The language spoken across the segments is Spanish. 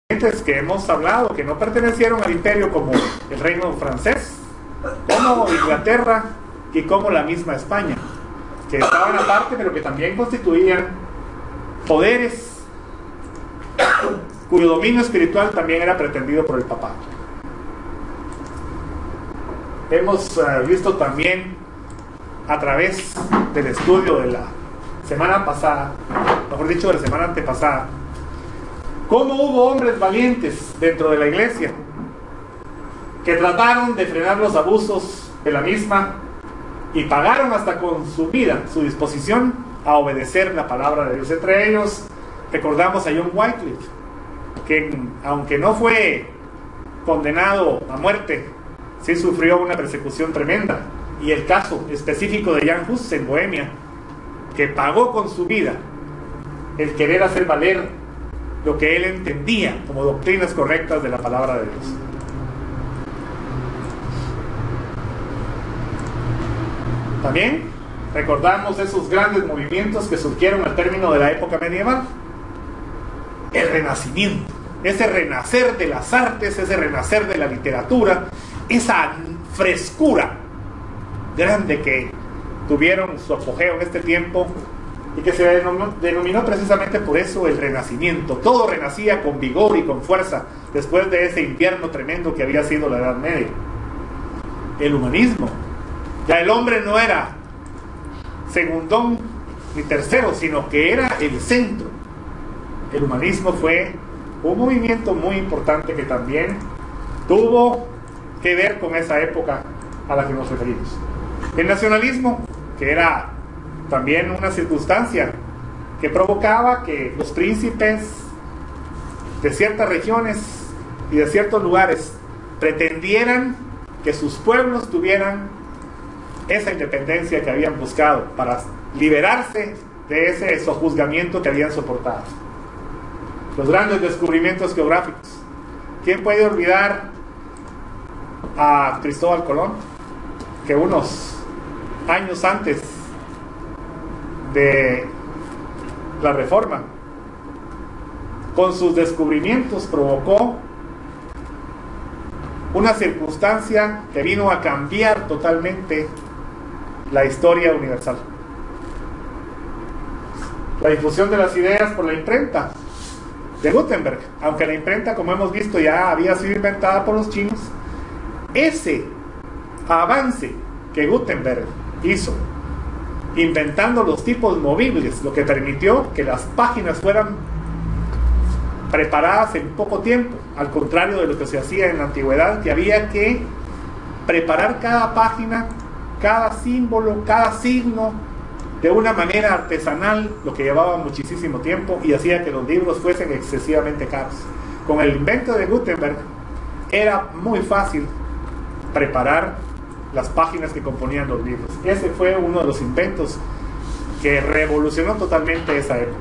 que hemos hablado, que no pertenecieron al imperio, como el reino francés, como Inglaterra y como la misma España, que estaban aparte, pero que también constituían poderes cuyo dominio espiritual también era pretendido por el papado. Hemos visto también, a través del estudio de la semana pasada, mejor dicho, de la semana antepasada, cómo hubo hombres valientes dentro de la iglesia que trataron de frenar los abusos de la misma y pagaron hasta con su vida su disposición a obedecer la palabra de Dios. Entre ellos recordamos a John Wycliffe, que aunque no fue condenado a muerte, sí sufrió una persecución tremenda. Y el caso específico de Jan Hus en Bohemia, que pagó con su vida el querer hacer valer lo que él entendía como doctrinas correctas de la palabra de Dios. También recordamos esos grandes movimientos que surgieron al término de la época medieval. El Renacimiento, ese renacer de las artes, ese renacer de la literatura, esa frescura grande que tuvieron su apogeo en este tiempo y que se denominó precisamente por eso el Renacimiento. Todo renacía con vigor y con fuerza después de ese invierno tremendo que había sido la Edad Media. El humanismo, ya el hombre no era segundón ni tercero, sino que era el centro. El humanismo fue un movimiento muy importante que también tuvo que ver con esa época a la que nos referimos. El nacionalismo, que era también una circunstancia que provocaba que los príncipes de ciertas regiones y de ciertos lugares pretendieran que sus pueblos tuvieran esa independencia que habían buscado para liberarse de ese sojuzgamiento que habían soportado. Los grandes descubrimientos geográficos. ¿Quién puede olvidar a Cristóbal Colón, que unos años antes de la Reforma, con sus descubrimientos provocó una circunstancia que vino a cambiar totalmente la historia universal? La difusión de las ideas por la imprenta de Gutenberg, aunque la imprenta, como hemos visto, ya había sido inventada por los chinos. Ese avance que Gutenberg hizo inventando los tipos movibles, lo que permitió que las páginas fueran preparadas en poco tiempo, al contrario de lo que se hacía en la antigüedad, que había que preparar cada página, cada símbolo, cada signo de una manera artesanal, lo que llevaba muchísimo tiempo y hacía que los libros fuesen excesivamente caros. Con el invento de Gutenberg era muy fácil preparar las páginas que componían los libros. Ese fue uno de los inventos que revolucionó totalmente esa época.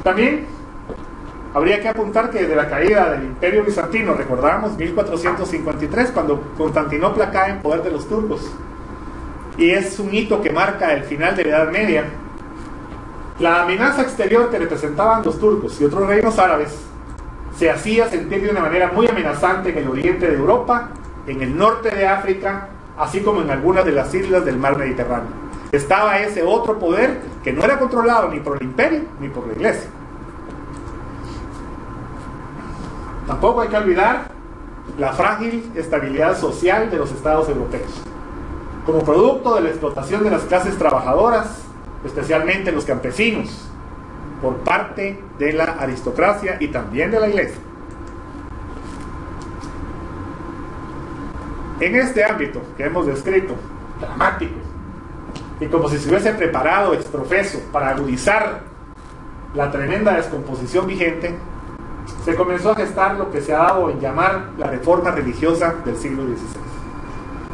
También habría que apuntar que desde la caída del Imperio Bizantino, recordamos 1453, cuando Constantinopla cae en poder de los turcos, y es un hito que marca el final de la Edad Media, la amenaza exterior que representaban los turcos y otros reinos árabes se hacía sentir de una manera muy amenazante en el oriente de Europa, en el norte de África, así como en algunas de las islas del mar Mediterráneo. Estaba ese otro poder que no era controlado ni por el imperio ni por la iglesia. Tampoco hay que olvidar la frágil estabilidad social de los estados europeos. Como producto de la explotación de las clases trabajadoras, especialmente los campesinos, por parte de la aristocracia y también de la iglesia. En este ámbito que hemos descrito, dramático, y como si se hubiese preparado ex profeso para agudizar la tremenda descomposición vigente, se comenzó a gestar lo que se ha dado en llamar la reforma religiosa del siglo XVI,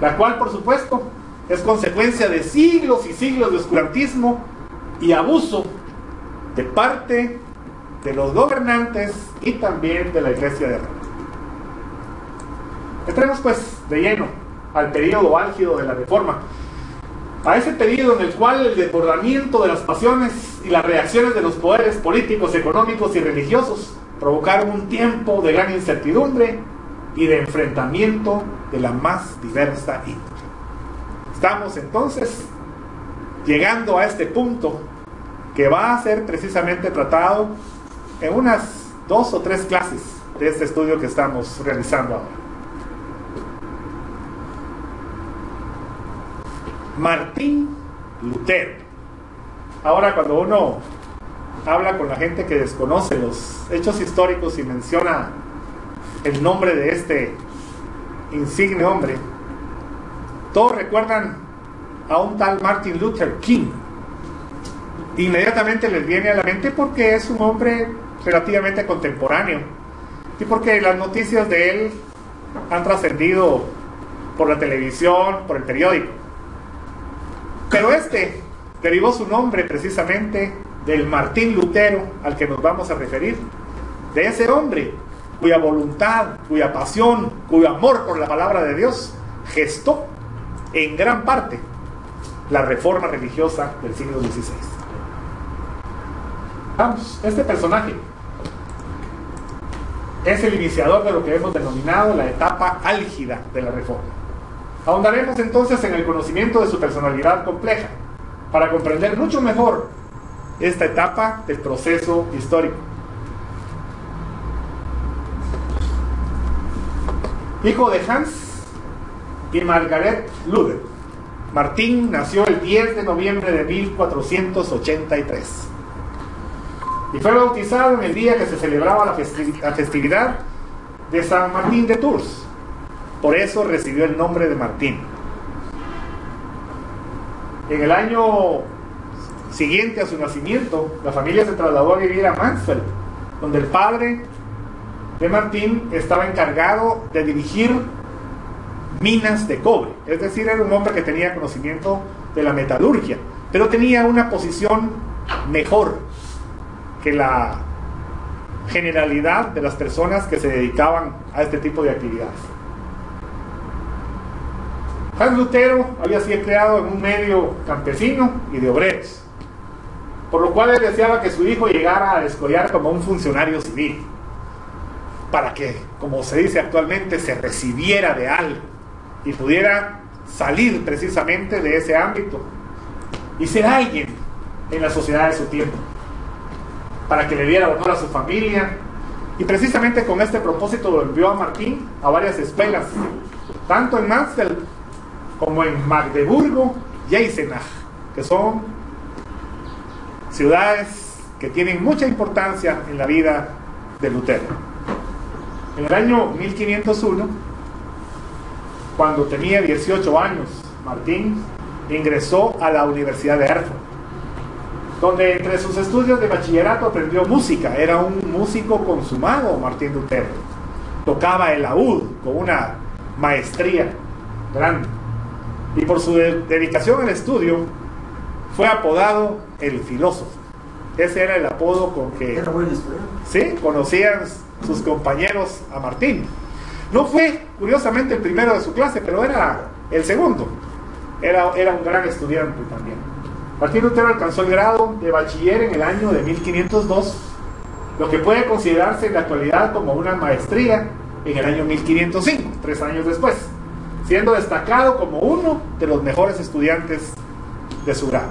la cual, por supuesto, es consecuencia de siglos y siglos de oscurantismo y abuso de parte de los gobernantes y también de la Iglesia de Roma. Entremos pues de lleno al periodo álgido de la Reforma, A ese periodo en el cual el desbordamiento de las pasiones y las reacciones de los poderes políticos, económicos y religiosos provocaron un tiempo de gran incertidumbre y de enfrentamiento de la más diversa índole. Estamos entonces llegando a este punto que va a ser precisamente tratado en unas 2 o 3 clases de este estudio que estamos realizando ahora. Martín Lutero. Ahora, cuando uno habla con la gente que desconoce los hechos históricos y menciona el nombre de este insigne hombre, todos recuerdan a un tal Martin Luther King. Inmediatamente les viene a la mente porque es un hombre relativamente contemporáneo y porque las noticias de él han trascendido por la televisión, por el periódico. Pero este derivó su nombre precisamente del Martín Lutero al que nos vamos a referir, de ese hombre cuya voluntad, cuya pasión, cuyo amor por la palabra de Dios gestó en gran parte la reforma religiosa del siglo XVI. Vamos, este personaje es el iniciador de lo que hemos denominado la etapa álgida de la reforma. Ahondaremos entonces en el conocimiento de su personalidad compleja para comprender mucho mejor esta etapa del proceso histórico. Hijo de Hans y Margaret Luther, Martín nació el 10 de noviembre de 1483 y fue bautizado en el día que se celebraba la festividad de San Martín de Tours. Por eso recibió el nombre de Martín. En el año siguiente a su nacimiento, la familia se trasladó a vivir a Mansfeld, donde el padre de Martín estaba encargado de dirigir minas de cobre. Es decir, era un hombre que tenía conocimiento de la metalurgia, pero tenía una posición mejor que la generalidad de las personas que se dedicaban a este tipo de actividades. Hans Lutero había sido creado en un medio campesino y de obreros, por lo cual él deseaba que su hijo llegara a descollar como un funcionario civil, para que, como se dice actualmente, se recibiera de algo y pudiera salir precisamente de ese ámbito y ser alguien en la sociedad de su tiempo, para que le diera honor a su familia. Y precisamente con este propósito lo envió a Martín a varias escuelas, tanto en Mansfeld como en Magdeburgo y Eisenach, que son ciudades que tienen mucha importancia en la vida de Lutero. En el año 1501, cuando tenía 18 años, Martín ingresó a la Universidad de Erfurt, donde entre sus estudios de bachillerato aprendió música. Era un músico consumado, Martín Lutero. Tocaba el laúd con una maestría grande. Y por su dedicación al estudio, fue apodado el filósofo. Ese era el apodo con que ¿sí? conocían sus compañeros a Martín. No fue, curiosamente, el primero de su clase, pero era el segundo. Era un gran estudiante también. Martín Lutero alcanzó el grado de bachiller en el año de 1502, lo que puede considerarse en la actualidad como una maestría en el año 1505, 3 años después, siendo destacado como uno de los mejores estudiantes de su grado.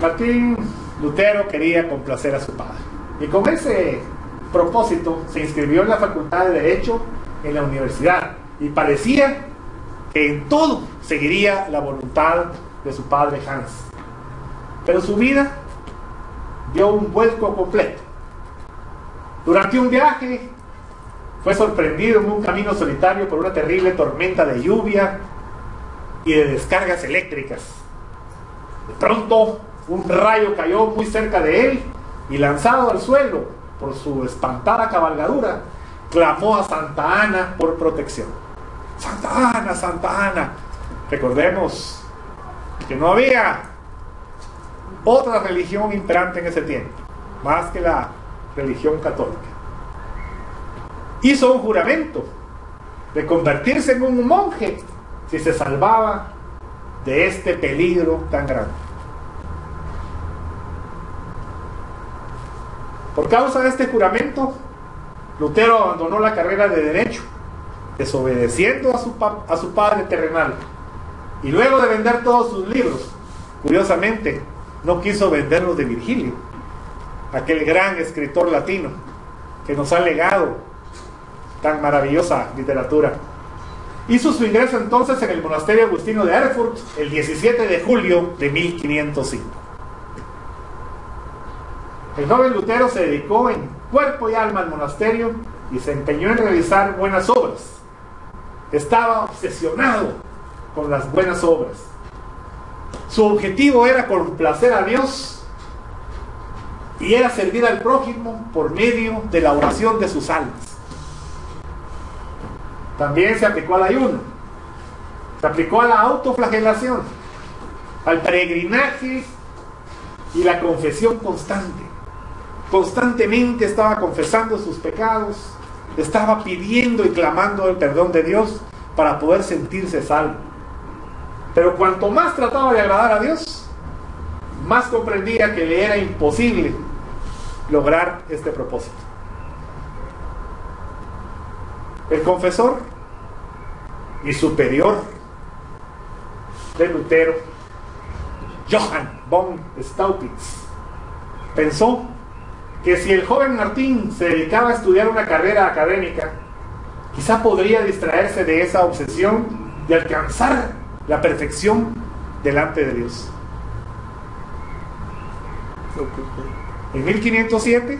Martín Lutero quería complacer a su padre, y con ese propósito se inscribió en la Facultad de Derecho en la universidad, y parecía que en todo seguiría la voluntad de su padre Hans. Pero su vida dio un vuelco completo. Durante un viaje fue sorprendido en un camino solitario por una terrible tormenta de lluvia y de descargas eléctricas. De pronto, un rayo cayó muy cerca de él y, lanzado al suelo por su espantada cabalgadura, clamó a Santa Ana por protección. Santa Ana, Santa Ana. Recordemos que no había otra religión imperante en ese tiempo, más que la religión católica. Hizo un juramento de convertirse en un monje si se salvaba de este peligro tan grande. Por causa de este juramento, Lutero abandonó la carrera de Derecho, desobedeciendo a su padre terrenal, y luego de vender todos sus libros, curiosamente, no quiso vender los de Virgilio, aquel gran escritor latino que nos ha legado tan maravillosa literatura. Hizo su ingreso entonces en el monasterio agustino de Erfurt el 17 de julio de 1505. El joven Lutero se dedicó en cuerpo y alma al monasterio y se empeñó en realizar buenas obras. Estaba obsesionado con las buenas obras. Su objetivo era complacer a Dios y era servir al prójimo por medio de la oración de sus almas. También se aplicó al ayuno, se aplicó a la autoflagelación, al peregrinaje y la confesión constante. Constantemente estaba confesando sus pecados, estaba pidiendo y clamando el perdón de Dios para poder sentirse salvo. Pero cuanto más trataba de agradar a Dios, más comprendía que le era imposible lograr este propósito. El confesor y superior de Lutero, Johann von Staupitz, pensó que si el joven Martín se dedicaba a estudiar una carrera académica, quizá podría distraerse de esa obsesión y alcanzar la perfección delante de Dios. En 1507,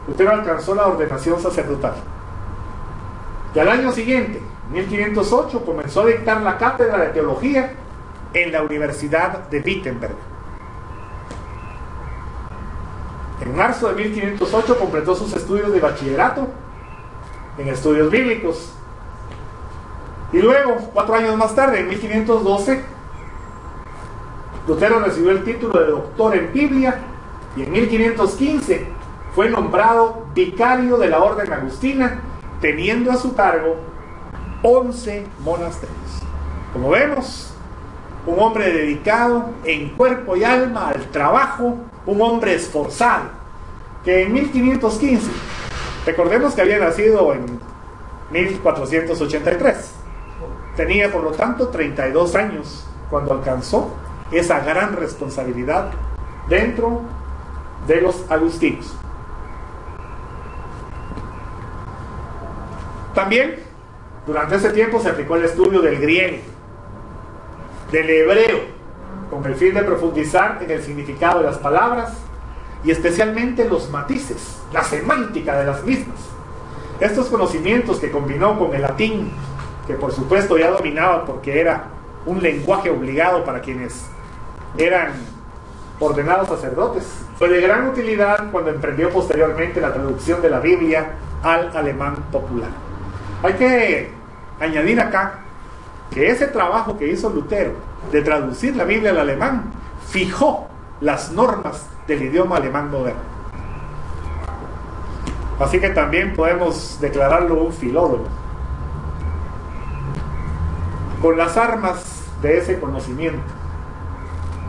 Lutero alcanzó la ordenación sacerdotal. Y al año siguiente, 1508, comenzó a dictar la cátedra de teología en la Universidad de Wittenberg. En marzo de 1508 completó sus estudios de bachillerato en estudios bíblicos. Y luego, 4 años más tarde, en 1512, Lutero recibió el título de doctor en Biblia y en 1515 fue nombrado vicario de la orden agustina, teniendo a su cargo 11 monasterios. Como vemos, un hombre dedicado en cuerpo y alma al trabajo, un hombre esforzado, que en 1515, recordemos que había nacido en 1483, tenía por lo tanto 32 años cuando alcanzó esa gran responsabilidad dentro de los agustinos. También durante ese tiempo se aplicó el estudio del griego, del hebreo, con el fin de profundizar en el significado de las palabras y especialmente los matices, la semántica de las mismas. Estos conocimientos que combinó con el latín, que por supuesto ya dominaba porque era un lenguaje obligado para quienes eran ordenados sacerdotes, fue de gran utilidad cuando emprendió posteriormente la traducción de la Biblia al alemán popular. Hay que añadir acá que ese trabajo que hizo Lutero de traducir la Biblia al alemán fijó las normas del idioma alemán moderno. Así que también podemos declararlo un filólogo. Con las armas de ese conocimiento,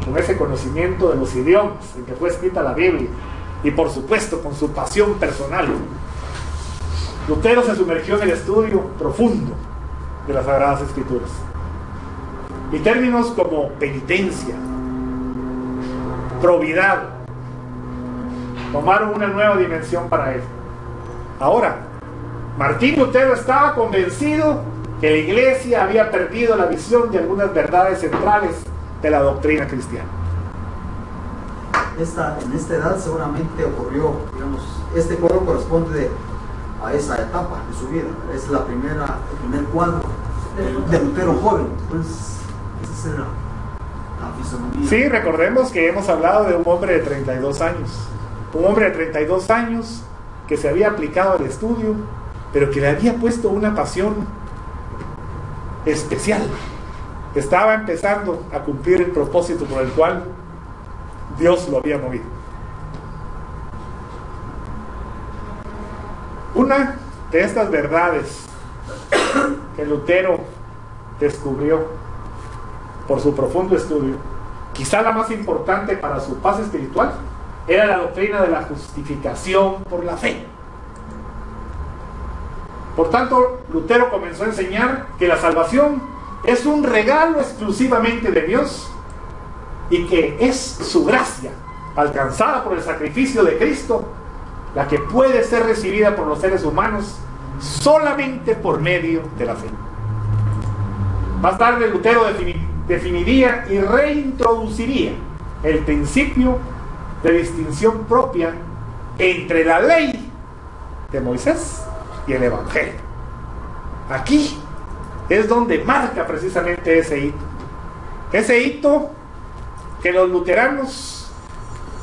con ese conocimiento de los idiomas en que fue escrita la Biblia y por supuesto con su pasión personal, Lutero se sumergió en el estudio profundo de las Sagradas Escrituras. Y términos como penitencia, probidad, tomaron una nueva dimensión para él. Ahora, Martín Lutero estaba convencido que la Iglesia había perdido la visión de algunas verdades centrales de la doctrina cristiana. En esta edad seguramente ocurrió, digamos, este cuadro corresponde a esa etapa de su vida. Es el primer cuadro de Lutero joven. Entonces, esa era la fisonomía. Sí, recordemos que hemos hablado de un hombre de 32 años. Un hombre de 32 años que se había aplicado al estudio, pero que le había puesto una pasión especial. Estaba empezando a cumplir el propósito por el cual Dios lo había movido. Una de estas verdades que Lutero descubrió por su profundo estudio, quizá la más importante para su paz espiritual, era la doctrina de la justificación por la fe. Por tanto, Lutero comenzó a enseñar que la salvación es un regalo exclusivamente de Dios y que es su gracia, alcanzada por el sacrificio de Cristo, la que puede ser recibida por los seres humanos solamente por medio de la fe. Más tarde, Lutero definiría y reintroduciría el principio de distinción propia entre la ley de Moisés y el Evangelio. Aquí es donde marca precisamente ese hito que los luteranos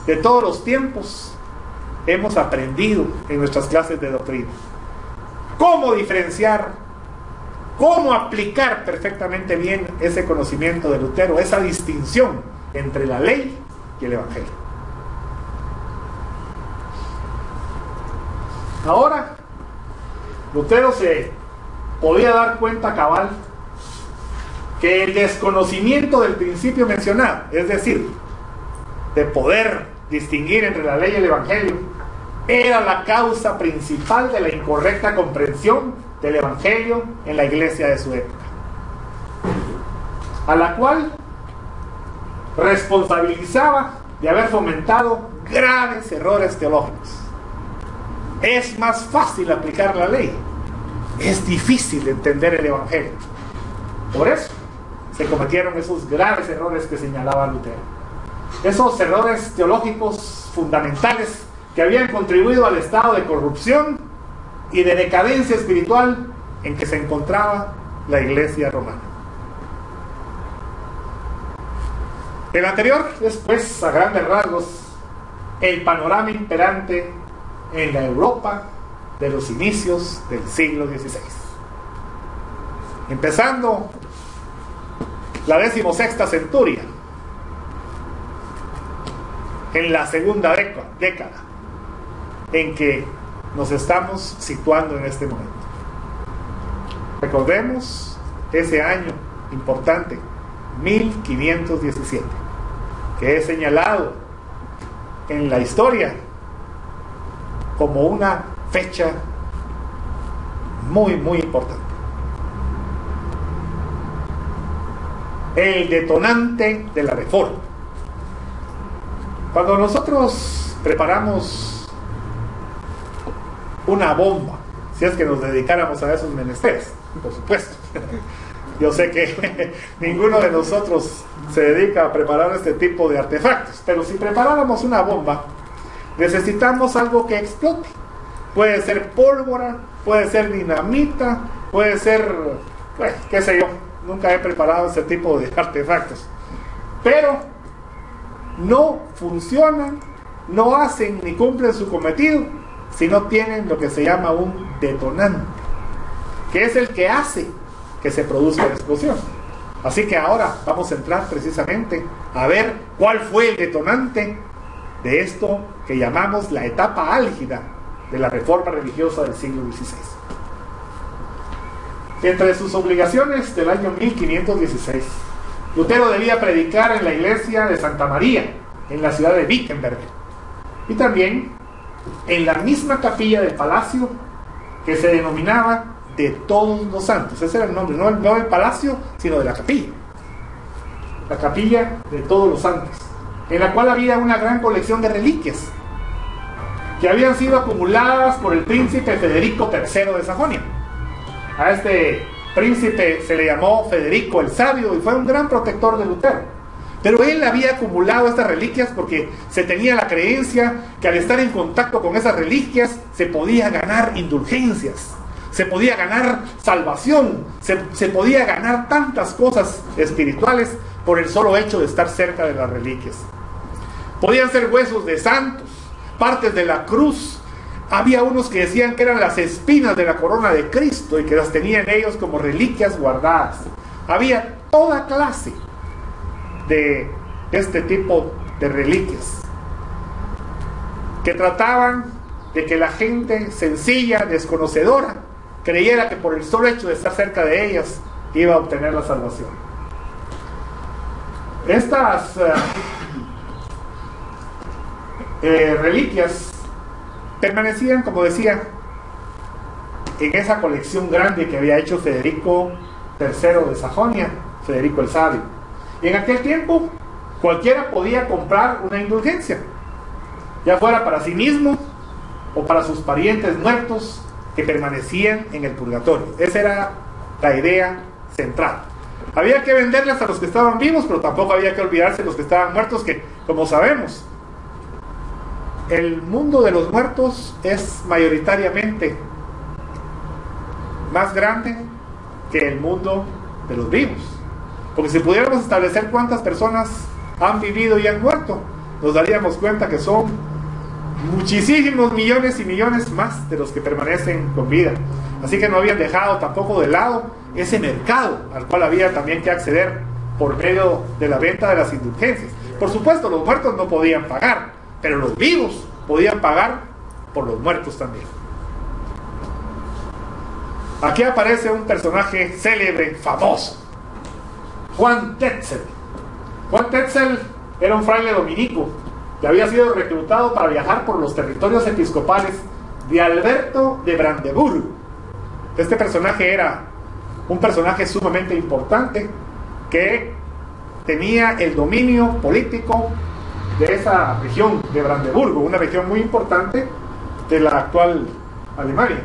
de todos los tiempos hemos aprendido en nuestras clases de doctrina. Cómo diferenciar, cómo aplicar perfectamente bien ese conocimiento de Lutero, esa distinción entre la ley y el Evangelio. Ahora, Lutero se podía dar cuenta cabal que el desconocimiento del principio mencionado, es decir, de poder distinguir entre la ley y el Evangelio, era la causa principal de la incorrecta comprensión del Evangelio en la iglesia de su época, a la cual responsabilizaba de haber fomentado graves errores teológicos. Es más fácil aplicar la ley, es difícil entender el Evangelio. Por eso se cometieron esos graves errores que señalaba Lutero. Esos errores teológicos fundamentales que habían contribuido al estado de corrupción y de decadencia espiritual en que se encontraba la iglesia romana. El anterior es, pues, a grandes rasgos, el panorama imperante en la Europa de los inicios del siglo XVI. Empezando la 16ª centuria, en la segunda década en que nos estamos situando en este momento. Recordemos ese año importante, 1517, que es señalado en la historia como una fecha muy, muy importante. El detonante de la Reforma. Cuando nosotros preparamos una bomba, si es que nos dedicáramos a esos menesteres, por supuesto. Yo sé que ninguno de nosotros se dedica a preparar este tipo de artefactos, pero si preparáramos una bomba, necesitamos algo que explote. Puede ser pólvora, puede ser dinamita, puede ser, bueno, qué sé yo, nunca he preparado ese tipo de artefactos, pero no funcionan, no hacen ni cumplen su cometido si no tienen lo que se llama un detonante, que es el que hace que se produzca la explosión. Así que ahora vamos a entrar precisamente a ver cuál fue el detonante de esto que llamamos la etapa álgida de la reforma religiosa del siglo XVI. Entre sus obligaciones del año 1516, Lutero debía predicar en la iglesia de Santa María, en la ciudad de Wittenberg, y también en la misma capilla del palacio que se denominaba de Todos los Santos. Ese era el nombre, no del palacio, sino de la capilla. La capilla de Todos los Santos, en la cual había una gran colección de reliquias que habían sido acumuladas por el príncipe Federico III de Sajonia. A este príncipe se le llamó Federico el Sabio y fue un gran protector de Lutero. Pero él había acumulado estas reliquias porque se tenía la creencia que al estar en contacto con esas reliquias se podía ganar indulgencias, se podía ganar salvación, se podía ganar tantas cosas espirituales por el solo hecho de estar cerca de las reliquias. Podían ser huesos de santos, partes de la cruz. Había unos que decían que eran las espinas de la corona de Cristo y que las tenían ellos como reliquias guardadas. Había toda clase de este tipo de reliquias que trataban de que la gente sencilla, desconocedora, creyera que por el solo hecho de estar cerca de ellas iba a obtener la salvación. Estas reliquias permanecían, como decía, en esa colección grande que había hecho Federico III de Sajonia, Federico el Sabio. Y en aquel tiempo cualquiera podía comprar una indulgencia, ya fuera para sí mismo o para sus parientes muertos que permanecían en el purgatorio. Esa era la idea central. Había que venderlas a los que estaban vivos, pero tampoco había que olvidarse de los que estaban muertos, que, como sabemos, el mundo de los muertos es mayoritariamente más grande que el mundo de los vivos. Porque si pudiéramos establecer cuántas personas han vivido y han muerto, nos daríamos cuenta que son muchísimos millones y millones más de los que permanecen con vida. Así que no habían dejado tampoco de lado ese mercado al cual había también que acceder por medio de la venta de las indulgencias. Por supuesto, los muertos no podían pagar, pero los vivos podían pagar por los muertos también. Aquí aparece un personaje célebre, famoso, Juan Tetzel. Juan Tetzel era un fraile dominico que había sido reclutado para viajar por los territorios episcopales de Alberto de Brandeburgo. Este personaje era un personaje sumamente importante que tenía el dominio político de esa región de Brandeburgo, una región muy importante de la actual Alemania.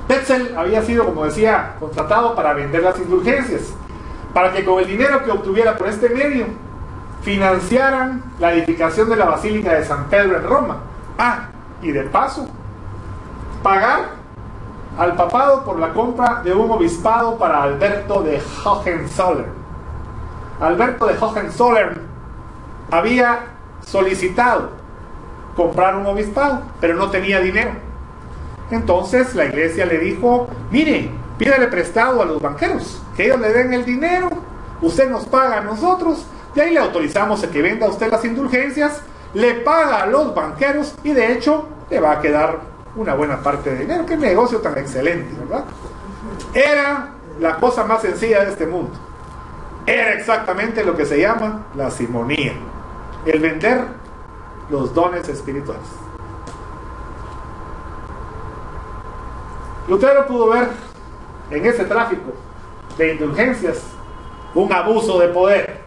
Tetzel había sido, como decía, contratado para vender las indulgencias, para que con el dinero que obtuviera por este medio financiaran la edificación de la Basílica de San Pedro en Roma. Y de paso, pagar al papado por la compra de un obispado para Alberto de Hohenzollern. Alberto de Hohenzollern había solicitado comprar un obispado, pero no tenía dinero. Entonces la iglesia le dijo: mire, pídale prestado a los banqueros, que ellos le den el dinero, usted nos paga a nosotros, de ahí le autorizamos a que venda a usted las indulgencias, le paga a los banqueros y de hecho le va a quedar una buena parte de dinero. Qué negocio tan excelente, ¿verdad? Era la cosa más sencilla de este mundo. Era exactamente lo que se llama la simonía, el vender los dones espirituales. Lutero pudo ver en ese tráfico de indulgencias un abuso de poder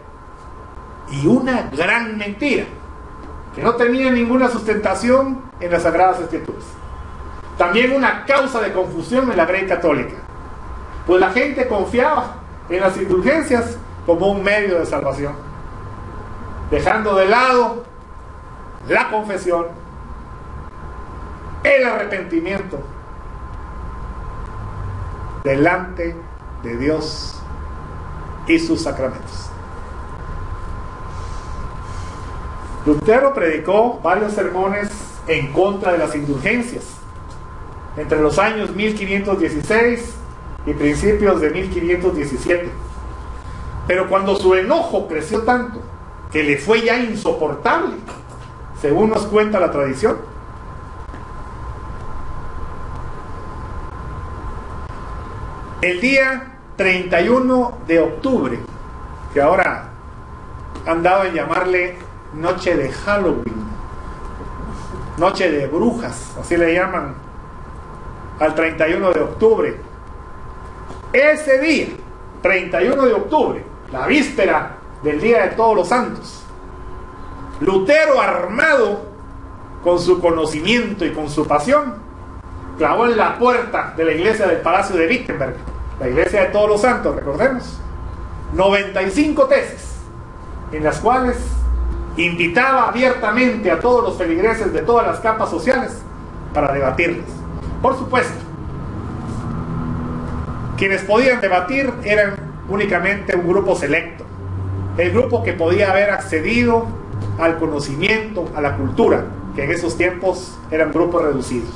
y una gran mentira que no tenía ninguna sustentación en las Sagradas Escrituras. También una causa de confusión en la Grey Católica, pues la gente confiaba en las indulgencias como un medio de salvación, dejando de lado la confesión, el arrepentimiento delante de Dios y sus sacramentos. Lutero predicó varios sermones en contra de las indulgencias entre los años 1516 y principios de 1517. Pero cuando su enojo creció tanto que le fue ya insoportable, según nos cuenta la tradición, el día 31 de octubre, que ahora han dado en llamarle noche de Halloween, noche de brujas, así le llaman al 31 de octubre. Ese día, 31 de octubre, la víspera del Día de Todos los Santos, Lutero, armado con su conocimiento y con su pasión, clavó en la puerta de la iglesia del Palacio de Wittenberg, la iglesia de Todos los Santos, recordemos, 95 tesis, en las cuales invitaba abiertamente a todos los feligreses de todas las capas sociales para debatirlas. Por supuesto, quienes podían debatir eran únicamente un grupo selecto, el grupo que podía haber accedido al conocimiento, a la cultura, que en esos tiempos eran grupos reducidos,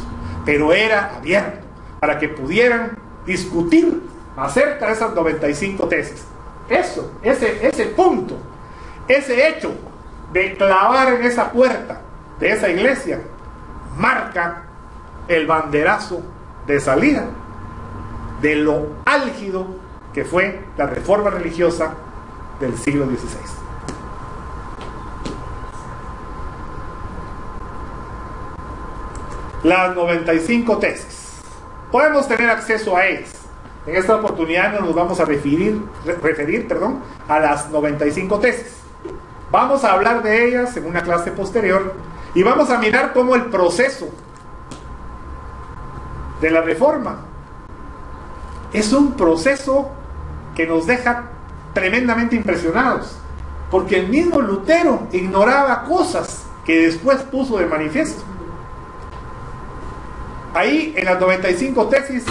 pero era abierto para que pudieran discutir acerca de esas 95 tesis. Ese punto, ese hecho de clavar en esa puerta de esa iglesia marca el banderazo de salida de lo álgido que fue la reforma religiosa del siglo XVI. Las 95 tesis. Podemos tener acceso a ellas. En esta oportunidad no nos vamos a referir a las 95 tesis. Vamos a hablar de ellas en una clase posterior y vamos a mirar cómo el proceso de la reforma es un proceso que nos deja tremendamente impresionados, porque el mismo Lutero ignoraba cosas que después puso de manifiesto. Ahí en las 95 tesis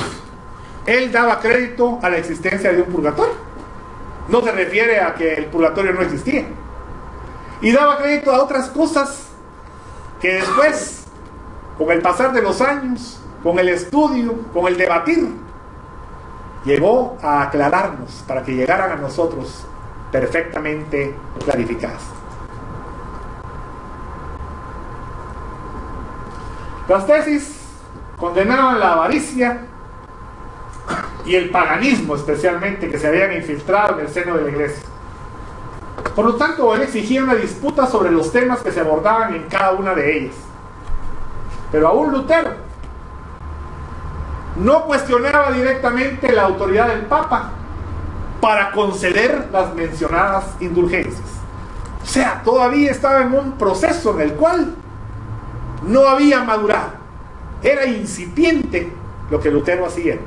él daba crédito a la existencia de un purgatorio. No se refiere a que el purgatorio no existía, y daba crédito a otras cosas que después, con el pasar de los años, con el estudio, con el debatir, llegó a aclararnos para que llegaran a nosotros perfectamente clarificadas. Las tesis condenaban la avaricia y el paganismo, especialmente, que se habían infiltrado en el seno de la iglesia. Por lo tanto, él exigía una disputa sobre los temas que se abordaban en cada una de ellas. Pero aún Lutero no cuestionaba directamente la autoridad del Papa para conceder las mencionadas indulgencias. O sea, todavía estaba en un proceso en el cual no había madurado. Era incipiente lo que Lutero hacía.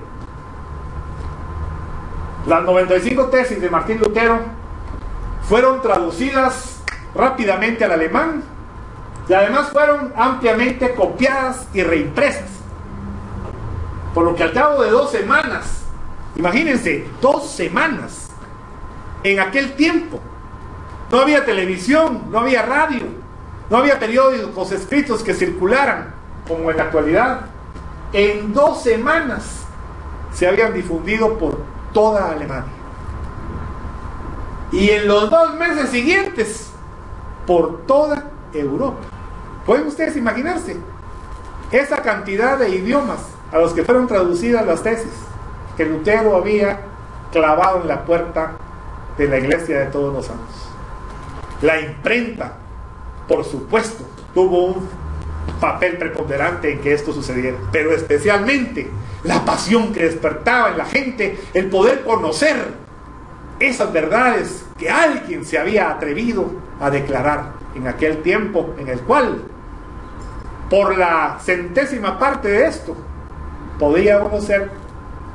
Las 95 tesis de Martín Lutero fueron traducidas rápidamente al alemán y además fueron ampliamente copiadas y reimpresas. Por lo que al cabo de 2 semanas, imagínense, 2 semanas, en aquel tiempo, no había televisión, no había radio, no había periódicos escritos que circularan como en la actualidad. En 2 semanas se habían difundido por toda Alemania. Y en los 2 meses siguientes, por toda Europa. ¿Pueden ustedes imaginarse esa cantidad de idiomas a los que fueron traducidas las tesis que Lutero había clavado en la puerta de la iglesia de todos los santos? La imprenta, por supuesto, tuvo un papel preponderante en que esto sucediera, pero especialmente la pasión que despertaba en la gente el poder conocer esas verdades que alguien se había atrevido a declarar en aquel tiempo, en el cual por la 100ª parte de esto podía uno ser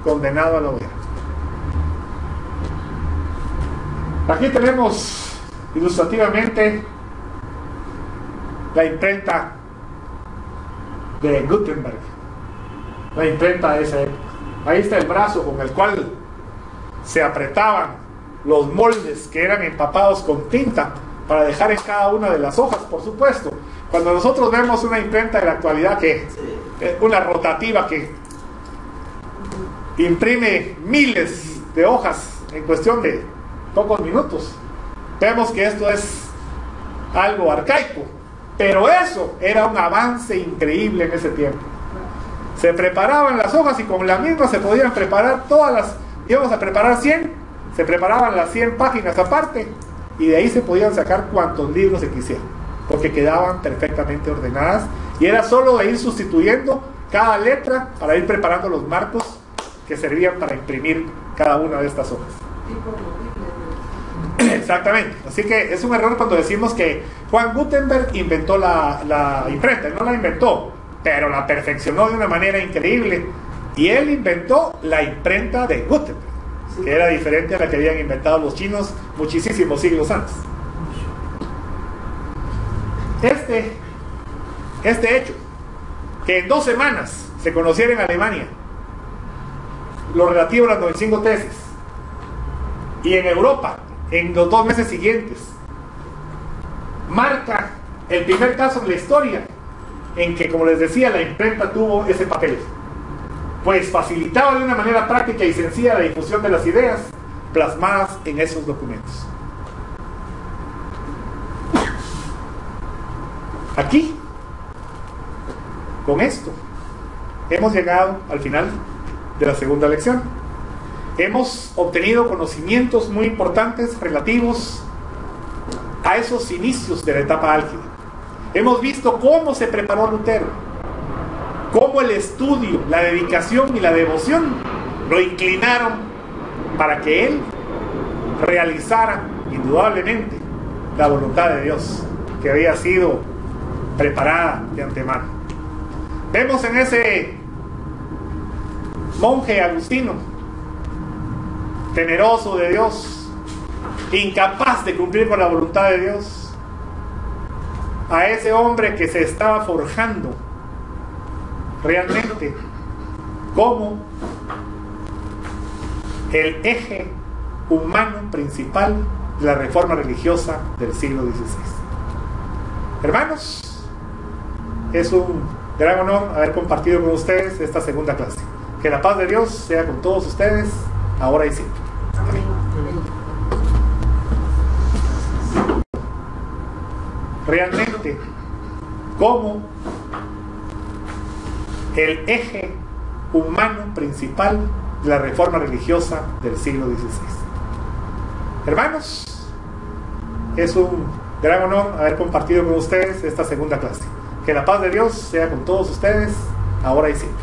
condenado a la hoguera. Aquí tenemos ilustrativamente la imprenta de Gutenberg, la imprenta de esa época. Ahí está el brazo con el cual se apretaban los moldes que eran empapados con tinta para dejar en cada una de las hojas, por supuesto. Cuando nosotros vemos una imprenta de la actualidad, que una rotativa que imprime miles de hojas en cuestión de pocos minutos, vemos que esto es algo arcaico, pero eso era un avance increíble en ese tiempo. Se preparaban las hojas y con la misma se podían preparar todas las, íbamos a preparar 100, se preparaban las 100 páginas aparte y de ahí se podían sacar cuantos libros se quisieran, porque quedaban perfectamente ordenadas y era solo de ir sustituyendo cada letra para ir preparando los marcos que servían para imprimir cada una de estas hojas. Exactamente, así que es un error cuando decimos que Juan Gutenberg inventó la imprenta. No la inventó, pero la perfeccionó de una manera increíble, y él inventó la imprenta de Gutenberg, que era diferente a la que habían inventado los chinos muchísimos siglos antes. Este hecho, que en 2 semanas se conociera en Alemania lo relativo a las 95 tesis, y en Europa en los 2 meses siguientes, marca el primer caso en la historia en que, como les decía, la imprenta tuvo ese papel, pues facilitaba de una manera práctica y sencilla la difusión de las ideas plasmadas en esos documentos. Aquí, con esto, hemos llegado al final de la segunda lección. hemos obtenido conocimientos muy importantes relativos a esos inicios de la etapa álgida. Hemos visto cómo se preparó Lutero, cómo el estudio, la dedicación y la devoción lo inclinaron para que él realizara indudablemente la voluntad de Dios que había sido preparada de antemano. Vemos en ese monje agustino, temeroso de Dios, incapaz de cumplir con la voluntad de Dios, a ese hombre que se estaba forjando realmente como el eje humano principal de la reforma religiosa del siglo XVI. Hermanos, es un gran honor haber compartido con ustedes esta segunda clase. Que la paz de Dios sea con todos ustedes, ahora y siempre. Amén. Realmente, como el eje humano principal de la reforma religiosa del siglo XVI. Hermanos, es un gran honor haber compartido con ustedes esta segunda clase. Que la paz de Dios sea con todos ustedes, ahora y siempre.